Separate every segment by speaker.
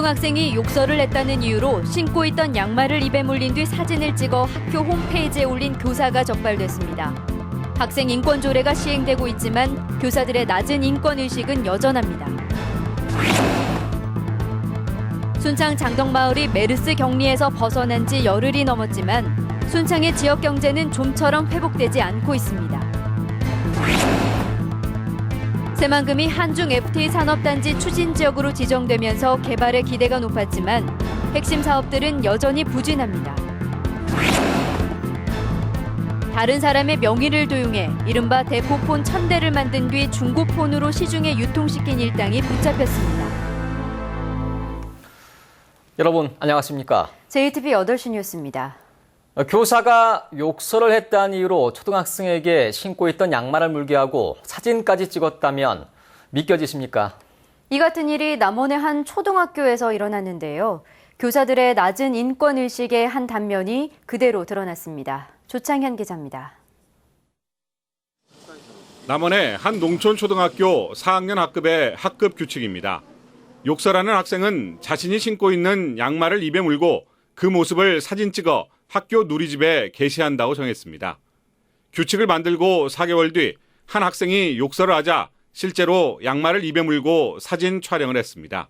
Speaker 1: 초등학생이 욕설을 했다는 이유로 신고 있던 양말을 입에 물린 뒤 사진을 찍어 학교 홈페이지에 올린 교사가 적발됐습니다. 학생 인권 조례가 시행되고 있지만 교사들의 낮은 인권 의식은 여전합니다. 순창 장덕마을이 메르스 격리에서 벗어난 지 열흘이 넘었지만 순창의 지역 경제는 좀처럼 회복되지 않고 있습니다. 새만금이 한중 FTA 산업단지 추진 지역으로 지정되면서 개발의 기대가 높았지만 핵심 사업들은 여전히 부진합니다. 다른 사람의 명의를 도용해 이른바 대포폰 1000대를 만든 뒤 중고폰으로 시중에 유통시킨 일당이 붙잡혔습니다.
Speaker 2: 여러분 안녕하십니까?
Speaker 1: JTB 8시 뉴스입니다.
Speaker 2: 교사가 욕설을 했다는 이유로 초등학생에게 신고 있던 양말을 물게 하고 사진까지 찍었다면 믿겨지십니까?
Speaker 1: 이 같은 일이 남원의 한 초등학교에서 일어났는데요. 교사들의 낮은 인권의식의 한 단면이 그대로 드러났습니다. 조창현 기자입니다.
Speaker 3: 남원의 한 농촌초등학교 4학년 학급의 학급 규칙입니다. 욕설하는 학생은 자신이 신고 있는 양말을 입에 물고 그 모습을 사진 찍어 학교 누리집에 게시한다고 정했습니다. 규칙을 만들고 4개월 뒤 한 학생이 욕설을 하자 실제로 양말을 입에 물고 사진 촬영을 했습니다.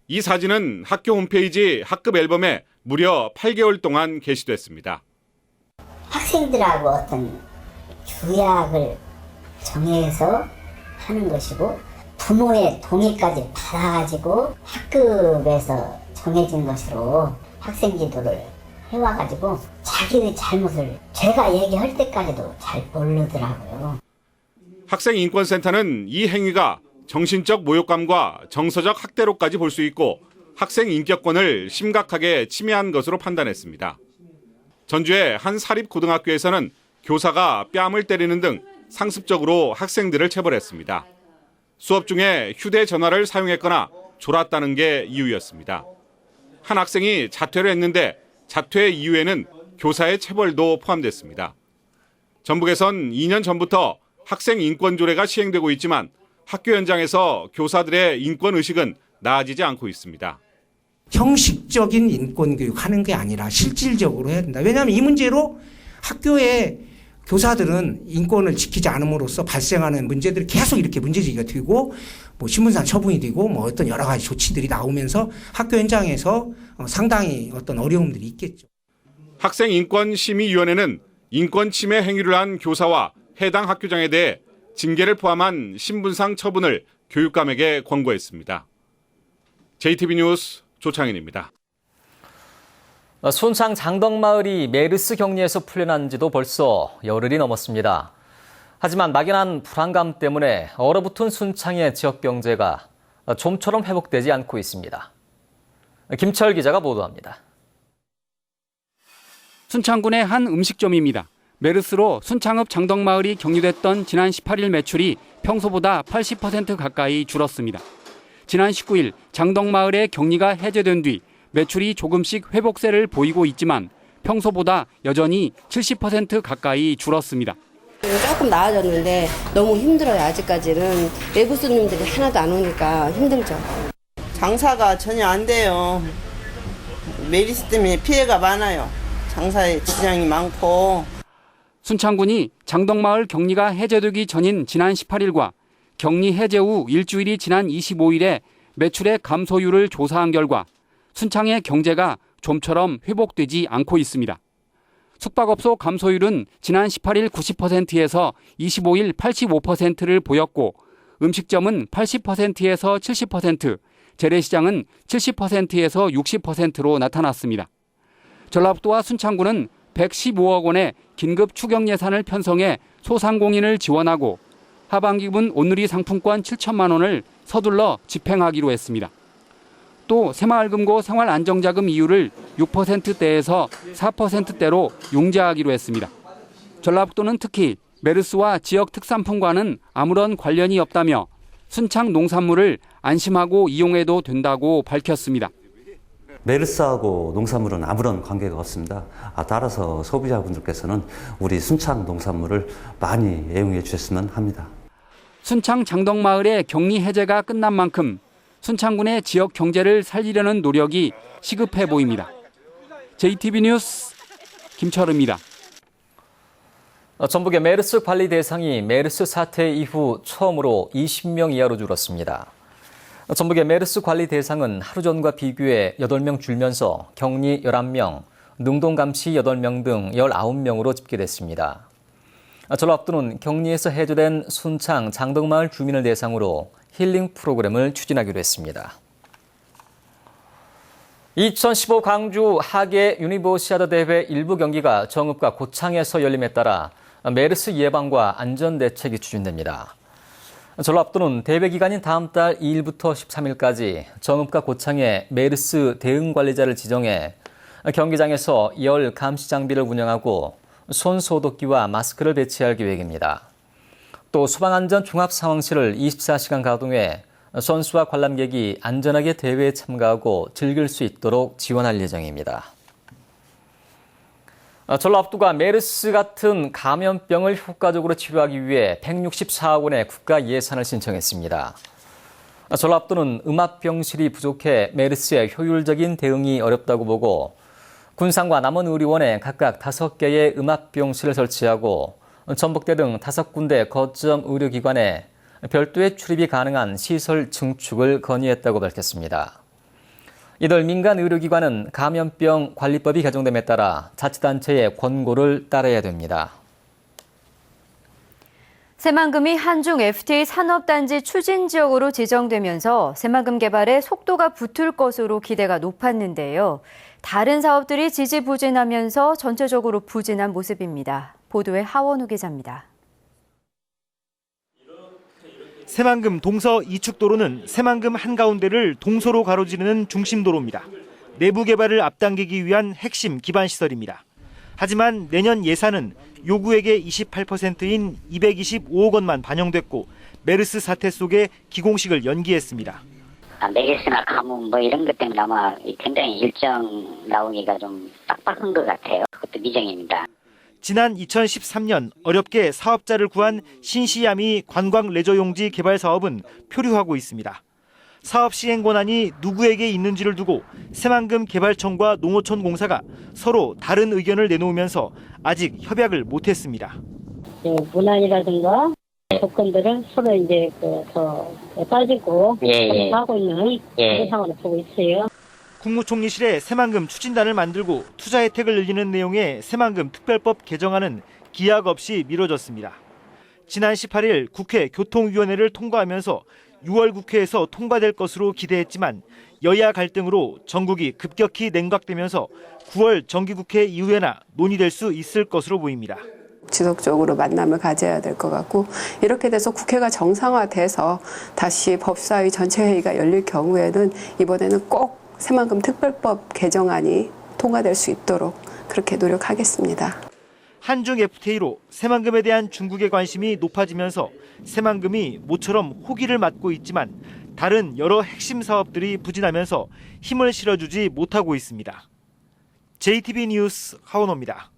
Speaker 3: 이 사진은 학교 홈페이지 학급 앨범에 무려 8개월 동안 게시됐습니다.
Speaker 4: 학생들하고 어떤 규약을 정해서 하는 것이고 부모의 동의까지 받아가지고 학급에서 정해진 것으로 학생 지도를 해와가지고 자기의 잘못을 제가 얘기할 때까지도 잘 모르더라고요.
Speaker 3: 학생인권센터는 이 행위가 정신적 모욕감과 정서적 학대로까지 볼 수 있고 학생 인격권을 심각하게 침해한 것으로 판단했습니다. 전주의 한 사립고등학교에서는 교사가 뺨을 때리는 등 상습적으로 학생들을 체벌했습니다. 수업 중에 휴대전화를 사용했거나 졸았다는 게 이유였습니다. 한 학생이 자퇴를 했는데 자퇴 이유에는 교사의 체벌도 포함됐습니다. 전북에선 2년 전부터 학생 인권 조례가 시행되고 있지만 학교 현장에서 교사들의 인권 의식은 나아지지 않고 있습니다.
Speaker 5: 형식적인 인권 교육하는 게 아니라 실질적으로 해야 된다. 왜냐하면 이 문제로 학교에 교사들은 인권을 지키지 않음으로써 발생하는 문제들이 계속 이렇게 문제제기가 되고 뭐 신분상 처분이 되고 뭐 어떤 여러 가지 조치들이 나오면서 학교 현장에서 상당히 어떤 어려움들이 있겠죠.
Speaker 3: 학생인권심의위원회는 인권 침해 행위를 한 교사와 해당 학교장에 대해 징계를 포함한 신분상 처분을 교육감에게 권고했습니다. JTB 뉴스 조창현입니다.
Speaker 2: 순창 장덕마을이 메르스 격리에서 풀려난 지도 벌써 열흘이 넘었습니다. 하지만 막연한 불안감 때문에 얼어붙은 순창의 지역 경제가 좀처럼 회복되지 않고 있습니다. 김철 기자가 보도합니다.
Speaker 6: 순창군의 한 음식점입니다. 메르스로 순창읍 장덕마을이 격리됐던 지난 18일 매출이 평소보다 80% 가까이 줄었습니다. 지난 19일 장덕마을의 격리가 해제된 뒤 매출이 조금씩 회복세를 보이고 있지만 평소보다 여전히 70% 가까이 줄었습니다.
Speaker 7: 조금 나아졌는데 너무 힘들어요. 아직까지는 외부 손님들이 하나도 안 오니까 힘들죠.
Speaker 8: 장사가 전혀 안 돼요. 메르스 때문에 피해가 많아요. 장사에 지장이 많고.
Speaker 6: 순창군이 장덕마을 격리가 해제되기 전인 지난 18일과 격리 해제 후 일주일이 지난 25일에 매출의 감소율을 조사한 결과 순창의 경제가 좀처럼 회복되지 않고 있습니다. 숙박업소 감소율은 지난 18일 90%에서 25일 85%를 보였고 음식점은 80%에서 70%, 재래시장은 70%에서 60%로 나타났습니다. 전라북도와 순창군은 115억 원의 긴급 추경 예산을 편성해 소상공인을 지원하고 하반기분 온누리 상품권 7천만 원을 서둘러 집행하기로 했습니다. 또 새마을금고 생활안정자금 이율을 6%대에서 4%대로 융자하기로 했습니다. 전라북도는 특히 메르스와 지역 특산품과는 아무런 관련이 없다며 순창 농산물을 안심하고 이용해도 된다고 밝혔습니다.
Speaker 9: 메르스하고 농산물은 아무런 관계가 없습니다. 따라서 소비자분들께서는 우리 순창 농산물을 많이 애용해 주셨으면 합니다.
Speaker 6: 순창 장덕마을의 격리 해제가 끝난 만큼 순창군의 지역 경제를 살리려는 노력이 시급해 보입니다. JTB 뉴스 김철우입니다.
Speaker 2: 전북의 메르스 관리 대상이 메르스 사태 이후 처음으로 20명 이하로 줄었습니다. 전북의 메르스 관리 대상은 하루 전과 비교해 8명 줄면서 격리 11명, 능동감시 8명 등 19명으로 집계됐습니다. 저를 앞두는 격리에서 해제된 순창 장덕마을 주민을 대상으로 힐링 프로그램을 추진하기로 했습니다. 2015 광주 하계 유니버시아드 대회 일부 경기가 정읍과 고창에서 열림에 따라 메르스 예방과 안전 대책이 추진됩니다. 저를 앞두는 대회 기간인 다음 달 2일부터 13일까지 정읍과 고창에 메르스 대응 관리자를 지정해 경기장에서 열 감시 장비를 운영하고 손 소독기와 마스크를 배치할 계획입니다. 또 소방안전 종합 상황실을 24시간 가동해 선수와 관람객이 안전하게 대회에 참가하고 즐길 수 있도록 지원할 예정입니다. 전라 압도가 메르스 같은 감염병을 효과적으로 치료하기 위해 164억 원의 국가 예산을 신청했습니다. 전라 압도는 음압병실이 부족해 메르스의 효율적인 대응이 어렵다고 보고 군산과 남원 의료원에 각각 5개의 음압병실을 설치하고 전북대 등 5군데 거점 의료기관에 별도의 출입이 가능한 시설 증축을 건의했다고 밝혔습니다. 이들 민간 의료기관은 감염병 관리법이 개정됨에 따라 자치단체의 권고를 따라야 됩니다.
Speaker 1: 새만금이 한중 FTA 산업단지 추진 지역으로 지정되면서 새만금 개발에 속도가 붙을 것으로 기대가 높았는데요. 다른 사업들이 지지부진하면서 전체적으로 부진한 모습입니다. 보도에 하원우 기자입니다.
Speaker 10: 새만금 동서 이축도로는 새만금 한가운데를 동서로 가로지르는 중심도로입니다. 내부 개발을 앞당기기 위한 핵심 기반시설입니다. 하지만 내년 예산은 요구액의 28%인 225억 원만 반영됐고 메르스 사태 속에 기공식을 연기했습니다.
Speaker 11: 메르스나 가뭄 이런 것 때문에 아마 굉장히 일정 나오기가 좀 빡빡한 것 같아요. 그것도 미정입니다.
Speaker 10: 지난 2013년 어렵게 사업자를 구한 신시야미 관광레저용지 개발 사업은 표류하고 있습니다. 사업 시행 권한이 누구에게 있는지를 두고 새만금 개발청과 농어촌 공사가 서로 다른 의견을 내놓으면서 아직 협약을 못했습니다.
Speaker 12: 문안이라든가 조건들은 서로 이제 더 빠지고 하고 있는 그런 상황을 보고 있어요.
Speaker 10: 국무총리실에 새만금 추진단을 만들고 투자 혜택을 늘리는 내용의 새만금 특별법 개정안은 기약 없이 미뤄졌습니다. 지난 18일 국회 교통위원회를 통과하면서 6월 국회에서 통과될 것으로 기대했지만 여야 갈등으로 전국이 급격히 냉각되면서 9월 정기국회 이후에나 논의될 수 있을 것으로 보입니다.
Speaker 13: 지속적으로 만남을 가져야 될 것 같고 이렇게 돼서 국회가 정상화돼서 다시 법사위 전체 회의가 열릴 경우에는 이번에는 꼭 새만금 특별법 개정안이 통과될 수 있도록 그렇게 노력하겠습니다.
Speaker 10: 한중 FTA로 새만금에 대한 중국의 관심이 높아지면서 새만금이 모처럼 호기를 맞고 있지만 다른 여러 핵심 사업들이 부진하면서 힘을 실어주지 못하고 있습니다. JTB 뉴스 하원호입니다.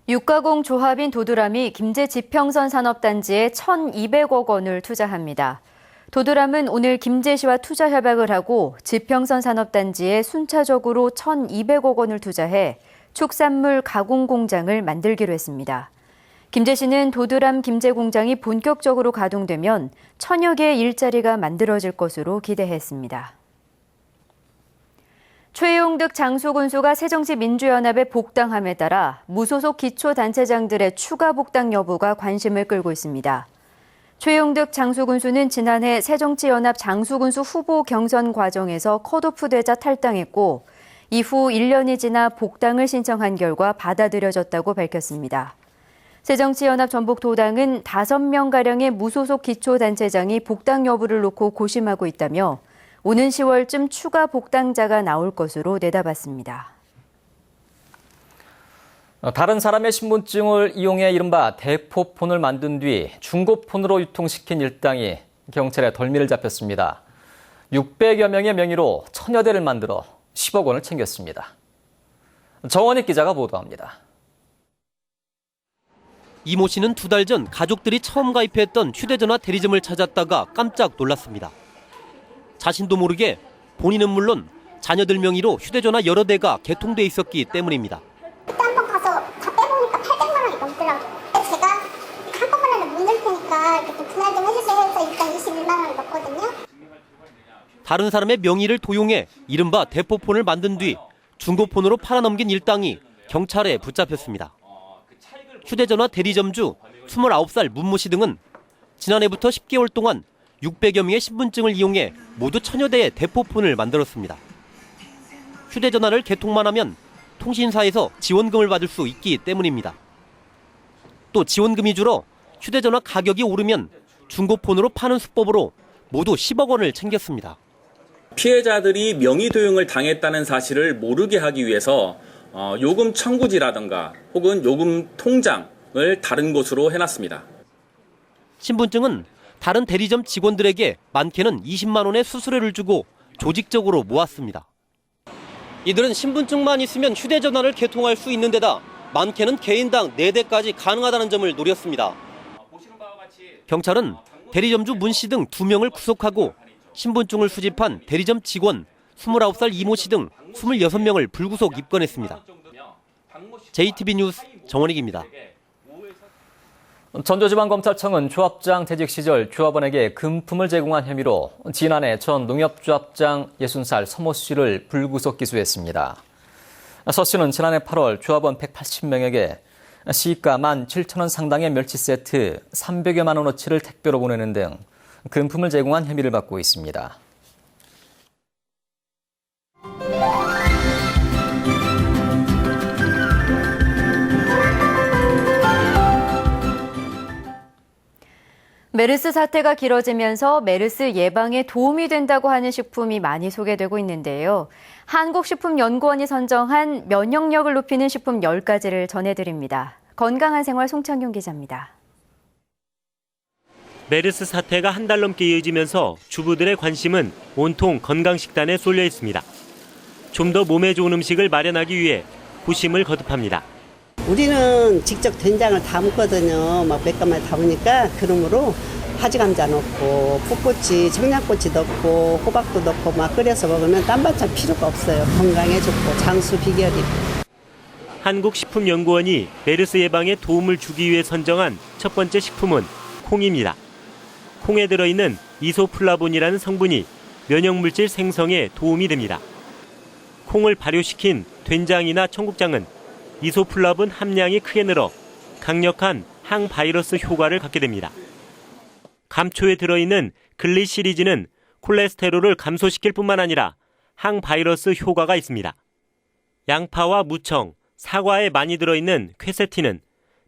Speaker 1: 육가공 조합인 도드람이 김제 지평선 산업단지에 1,200억 원을 투자합니다. 도드람은 오늘 김제시와 투자 협약을 하고 지평선 산업단지에 순차적으로 1,200억 원을 투자해 축산물 가공 공장을 만들기로 했습니다. 김제시는 도드람 김제 공장이 본격적으로 가동되면 1,000여 개의 일자리가 만들어질 것으로 기대했습니다. 최용득 장수군수가 새정치민주연합에 복당함에 따라 무소속 기초단체장들의 추가 복당 여부가 관심을 끌고 있습니다. 최용득 장수군수는 지난해 새정치연합 장수군수 후보 경선 과정에서 컷오프되자 탈당했고 이후 1년이 지나 복당을 신청한 결과 받아들여졌다고 밝혔습니다. 새정치연합 전북도당은 5명가량의 무소속 기초단체장이 복당 여부를 놓고 고심하고 있다며 오는 10월쯤 추가 복당자가 나올 것으로 내다봤습니다.
Speaker 2: 다른 사람의 신분증을 이용해 이른바 대포폰을 만든 뒤 중고폰으로 유통시킨 일당이 경찰에 덜미를 잡혔습니다. 600여 명의 명의로 1,000여 대를 만들어 10억 원을 챙겼습니다. 정원익 기자가 보도합니다.
Speaker 14: 이모 씨는 2달 전 가족들이 처음 가입했던 휴대전화 대리점을 찾았다가 깜짝 놀랐습니다. 자신도 모르게 본인은 물론 자녀들 명의로 휴대전화 여러 대가 개통돼 있었기 때문입니다.
Speaker 15: 그때 한번 가서 다 빼보니까 800만 원이 넘더라고요. 제가 한꺼번에 못 넣을 테니까 이렇게 좀 분할 좀 해주세요 해서 일단 21만 원을 넣었거든요.
Speaker 14: 다른 사람의 명의를 도용해 이른바 대포폰을 만든 뒤 중고폰으로 팔아넘긴 일당이 경찰에 붙잡혔습니다. 휴대전화 대리점주 29살 문모 씨 등은 지난해부터 10개월 동안 600여 명의 신분증을 이용해 모두 1000여 대의 대포폰을 만들었습니다. 휴대전화를 개통만 하면 통신사에서 지원금을 받을 수 있기 때문입니다. 또 지원금이 줄어 휴대전화 가격이 오르면 중고폰으로 파는 수법으로 모두 10억 원을 챙겼습니다.
Speaker 16: 피해자들이 명의 도용을 당했다는 사실을 모르게 하기 위해서 요금 청구지라든가 혹은 요금 통장을 다른 곳으로 해놨습니다.
Speaker 14: 신분증은 다른 대리점 직원들에게 많게는 20만 원의 수수료를 주고 조직적으로 모았습니다. 이들은 신분증만 있으면 휴대전화를 개통할 수 있는 데다 많게는 개인당 4대까지 가능하다는 점을 노렸습니다. 경찰은 대리점주 문 씨 등 2명을 구속하고 신분증을 수집한 대리점 직원 29살 이모 씨 등 26명을 불구속 입건했습니다. JTB 뉴스 정원익입니다.
Speaker 2: 전주지방검찰청은 조합장 재직 시절 조합원에게 금품을 제공한 혐의로 지난해 전 농협조합장 60살 서모 씨를 불구속 기소했습니다. 서 씨는 지난해 8월 조합원 180명에게 시가 17,000원 상당의 멸치 세트 300여만 원어치를 택배로 보내는 등 금품을 제공한 혐의를 받고 있습니다.
Speaker 1: 메르스 사태가 길어지면서 메르스 예방에 도움이 된다고 하는 식품이 많이 소개되고 있는데요. 한국식품연구원이 선정한 면역력을 높이는 식품 10가지를 전해드립니다. 건강한 생활 송창용 기자입니다.
Speaker 17: 메르스 사태가 한 달 넘게 이어지면서 주부들의 관심은 온통 건강식단에 쏠려 있습니다. 좀 더 몸에 좋은 음식을 마련하기 위해 부심을 거듭합니다.
Speaker 7: 우리는 직접 된장을 담거든요. 막 몇 가마를 담으니까 그러므로 하지감자 넣고 풋고치, 청양고치 넣고 호박도 넣고 막 끓여서 먹으면 딴 반찬 필요가 없어요. 건강에 좋고 장수 비결이.
Speaker 17: 한국식품연구원이 메르스 예방에 도움을 주기 위해 선정한 첫 번째 식품은 콩입니다. 콩에 들어있는 이소플라본이라는 성분이 면역물질 생성에 도움이 됩니다. 콩을 발효시킨 된장이나 청국장은 이소플라본 함량이 크게 늘어 강력한 항바이러스 효과를 갖게 됩니다. 감초에 들어있는 글리시리진은 콜레스테롤을 감소시킬 뿐만 아니라 항바이러스 효과가 있습니다. 양파와 무청, 사과에 많이 들어있는 퀘세틴은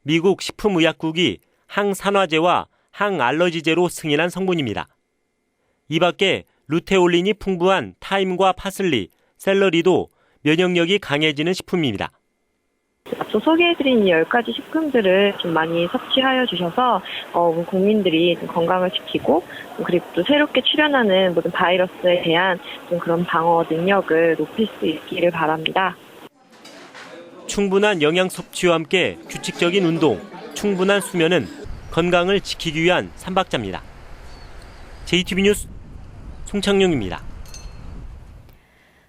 Speaker 17: 미국 식품의약국이 항산화제와 항알러지제로 승인한 성분입니다. 이 밖에 루테올린이 풍부한 타임과 파슬리, 샐러리도 면역력이 강해지는 식품입니다.
Speaker 18: 앞서 소개해드린 10가지 식품들을 좀 많이 섭취하여 주셔서 국민들이 좀 건강을 지키고 그리고 또 새롭게 출현하는 모든 바이러스에 대한 좀 그런 방어 능력을 높일 수 있기를 바랍니다.
Speaker 17: 충분한 영양 섭취와 함께 규칙적인 운동, 충분한 수면은 건강을 지키기 위한 삼박자입니다. JTB 뉴스 송창용입니다.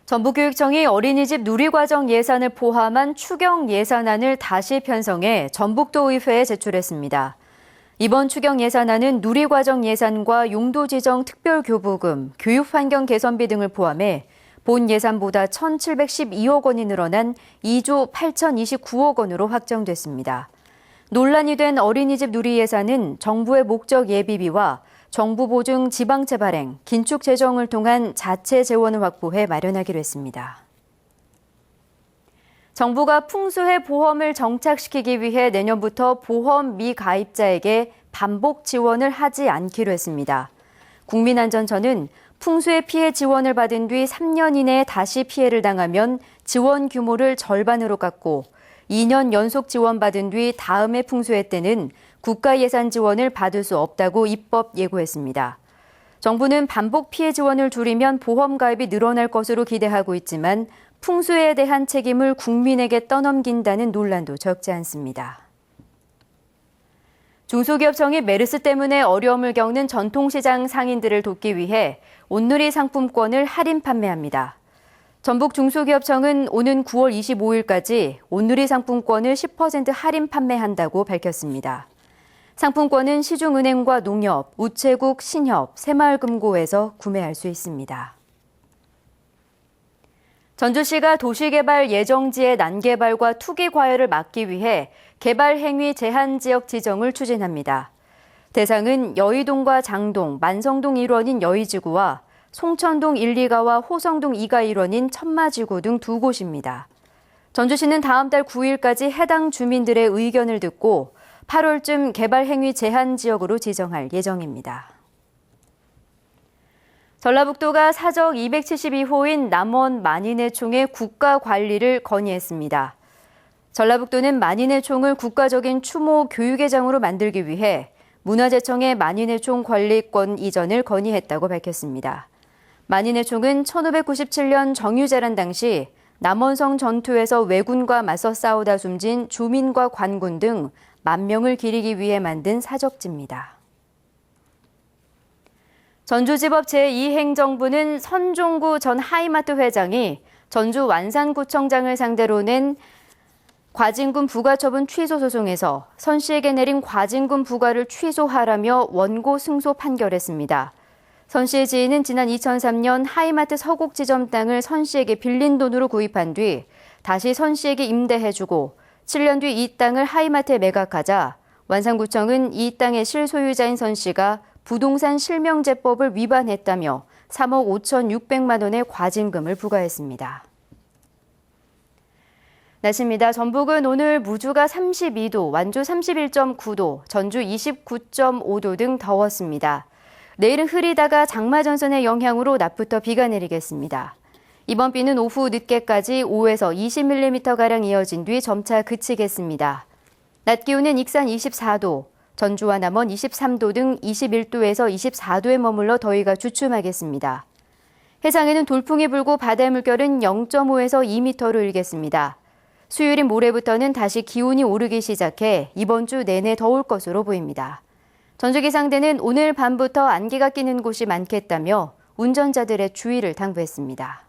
Speaker 1: 전북교육청이 어린이집 누리과정 예산을 포함한 추경 예산안을 다시 편성해 전북도의회에 제출했습니다. 이번 추경 예산안은 누리과정 예산과 용도 지정 특별교부금, 교육환경 개선비 등을 포함해 본 예산보다 1,712억 원이 늘어난 2조 8,029억 원으로 확정됐습니다. 논란이 된 어린이집 누리 예산은 정부의 목적 예비비와 정부 보증 지방채 발행, 긴축 재정을 통한 자체 재원을 확보해 마련하기로 했습니다. 정부가 풍수해 보험을 정착시키기 위해 내년부터 보험 미가입자에게 반복 지원을 하지 않기로 했습니다. 국민안전처는 풍수해 피해 지원을 받은 뒤 3년 이내에 다시 피해를 당하면 지원 규모를 절반으로 깎고 2년 연속 지원받은 뒤 다음해 풍수해 때는 국가 예산 지원을 받을 수 없다고 입법 예고했습니다. 정부는 반복 피해 지원을 줄이면 보험 가입이 늘어날 것으로 기대하고 있지만 풍수해에 대한 책임을 국민에게 떠넘긴다는 논란도 적지 않습니다. 중소기업청이 메르스 때문에 어려움을 겪는 전통시장 상인들을 돕기 위해 온누리 상품권을 할인 판매합니다. 전북 중소기업청은 오는 9월 25일까지 온누리 상품권을 10% 할인 판매한다고 밝혔습니다. 상품권은 시중은행과 농협, 우체국, 신협, 새마을금고에서 구매할 수 있습니다. 전주시가 도시개발 예정지의 난개발과 투기 과열을 막기 위해 개발 행위 제한 지역 지정을 추진합니다. 대상은 여의동과 장동, 만성동 일원인 여의지구와 송천동 1, 2가와 호성동 2가 일원인 천마지구 등 두 곳입니다. 전주시는 다음 달 9일까지 해당 주민들의 의견을 듣고 8월쯤 개발 행위 제한 지역으로 지정할 예정입니다. 전라북도가 사적 272호인 남원 만인의 총의 국가 관리를 건의했습니다. 전라북도는 만인의 총을 국가적인 추모 교육회장으로 만들기 위해 문화재청에 만인의 총 관리권 이전을 건의했다고 밝혔습니다. 만인의 총은 1597년 정유재란 당시 남원성 전투에서 왜군과 맞서 싸우다 숨진 주민과 관군 등 10,000명을 기리기 위해 만든 사적지입니다. 전주지법 제2행정부는 선종구 전 하이마트 회장이 전주 완산구청장을 상대로 낸 과징금 부과처분 취소 소송에서 선 씨에게 내린 과징금 부과를 취소하라며 원고 승소 판결했습니다. 선 씨의 지인은 지난 2003년 하이마트 서곡지점 땅을 선 씨에게 빌린 돈으로 구입한 뒤 다시 선 씨에게 임대해주고 7년 뒤 이 땅을 하이마트에 매각하자 완산구청은 이 땅의 실소유자인 선 씨가 부동산 실명제법을 위반했다며 3억 5,600만 원의 과징금을 부과했습니다. 날씨입니다. 전북은 오늘 무주가 32도, 완주 31.9도, 전주 29.5도 등 더웠습니다. 내일은 흐리다가 장마전선의 영향으로 낮부터 비가 내리겠습니다. 이번 비는 오후 늦게까지 5에서 20mm가량 이어진 뒤 점차 그치겠습니다. 낮 기온은 익산 24도, 전주와 남원 23도 등 21도에서 24도에 머물러 더위가 주춤하겠습니다. 해상에는 돌풍이 불고 바다의 물결은 0.5에서 2m로 일겠습니다. 수요일인 모레부터는 다시 기온이 오르기 시작해 이번 주 내내 더울 것으로 보입니다. 전주기상대는 오늘 밤부터 안개가 끼는 곳이 많겠다며 운전자들의 주의를 당부했습니다.